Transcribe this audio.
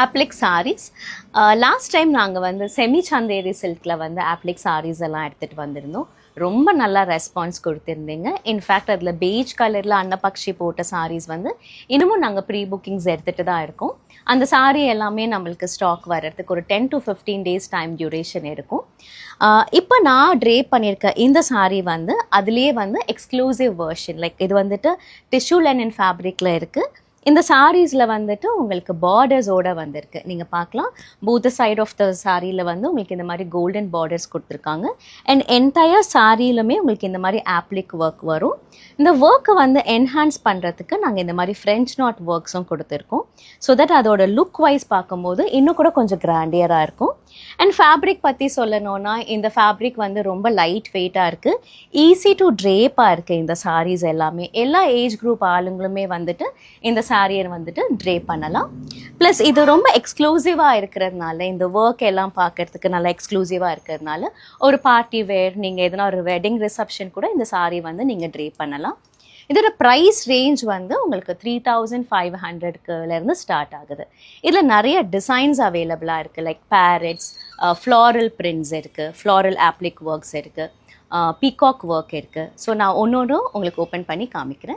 Oblique saris. Last time நாங்கள் வந்து semi Chanderi சில்கில் வந்து ஆப்ளிக் சாரீஸ் எல்லாம் எடுத்துகிட்டு வந்திருந்தோம். ரொம்ப நல்லா ரெஸ்பான்ஸ் கொடுத்துருந்தீங்க. இன்ஃபேக்ட் அதில் பெய்ஜ் கலரில் அன்னபக்ஷி போட்ட சாரீஸ் வந்து இன்னமும் நாங்கள் ப்ரீ புக்கிங்ஸ் எடுத்துகிட்டு தான் இருக்கோம். அந்த சாரீ எல்லாமே நம்மளுக்கு ஸ்டாக் வர்றதுக்கு ஒரு 10 to 15 days டைம் டியூரேஷன் இருக்கும். இப்போ நான் ட்ரேப் பண்ணியிருக்க இந்த சாரீ வந்து அதுலேயே வந்து எக்ஸ்க்ளூசிவ் வெர்ஷன், லைக் இது வந்துட்டு டிஷ்யூ லெனின் ஃபேப்ரிக்கில் இருக்குது. இந்த சாரீஸில் வந்துட்டு உங்களுக்கு பார்டர்ஸோடு வந்திருக்கு. நீங்கள் பார்க்கலாம், போத் சைட் ஆஃப் த சாரியில் வந்து உங்களுக்கு இந்த மாதிரி கோல்டன் பார்டர்ஸ் கொடுத்துருக்காங்க. அண்ட் என்டையர் சாரியிலுமே உங்களுக்கு இந்த மாதிரி ஆப்ளிக் ஒர்க் வரும். இந்த ஒர்க்கை வந்து என்ஹான்ஸ் பண்ணுறதுக்கு நாங்கள் இந்த மாதிரி ஃப்ரெஞ்ச் நாட் ஒர்க்ஸும் கொடுத்துருக்கோம். ஸோ தட் அதோட லுக் வைஸ் பார்க்கும்போது இன்னும் கூட கொஞ்சம் கிராண்டியராக இருக்கும். அண்ட் ஃபேப்ரிக் பற்றி சொல்லணும்னா, இந்த ஃபேப்ரிக் வந்து ரொம்ப லைட் வெயிட்டாக இருக்குது, ஈஸி டு ட்ரேப்பாக இருக்குது. இந்த சாரீஸ் எல்லாமே எல்லா ஏஜ் குரூப் ஆளுங்களுமே வந்துட்டு இந்த சாரியை வந்துட்டு ட்ரேப் பண்ணலாம். ப்ளஸ் இது ரொம்ப எக்ஸ்க்ளூசிவாக இருக்கிறதுனால, இந்த ஒர்க் எல்லாம் பார்க்கறதுக்கு நல்லா எக்ஸ்க்ளூசிவாக இருக்கிறதுனால ஒரு பார்ட்டி வேர், நீங்கள் எதனா ஒரு வெட்டிங் ரிசப்ஷன் கூட இந்த சாரீ வந்து நீங்கள் ட்ரேப் பண்ணலாம். இதோட ப்ரைஸ் ரேஞ்ச் வந்து உங்களுக்கு 3500லேருந்து ஸ்டார்ட் ஆகுது. இதில் நிறைய டிசைன்ஸ் அவைலபிளாக இருக்குது. லைக் பேரட்ஸ், ஃப்ளாரல் பிரிண்ட்ஸ் இருக்குது, ஃப்ளாரல் ஆப்ளிக் ஒர்க்ஸ் இருக்குது, பீகாக் ஒர்க் இருக்குது. ஸோ நான் ஒன்று உங்களுக்கு ஓப்பன் பண்ணி காமிக்கிறேன்.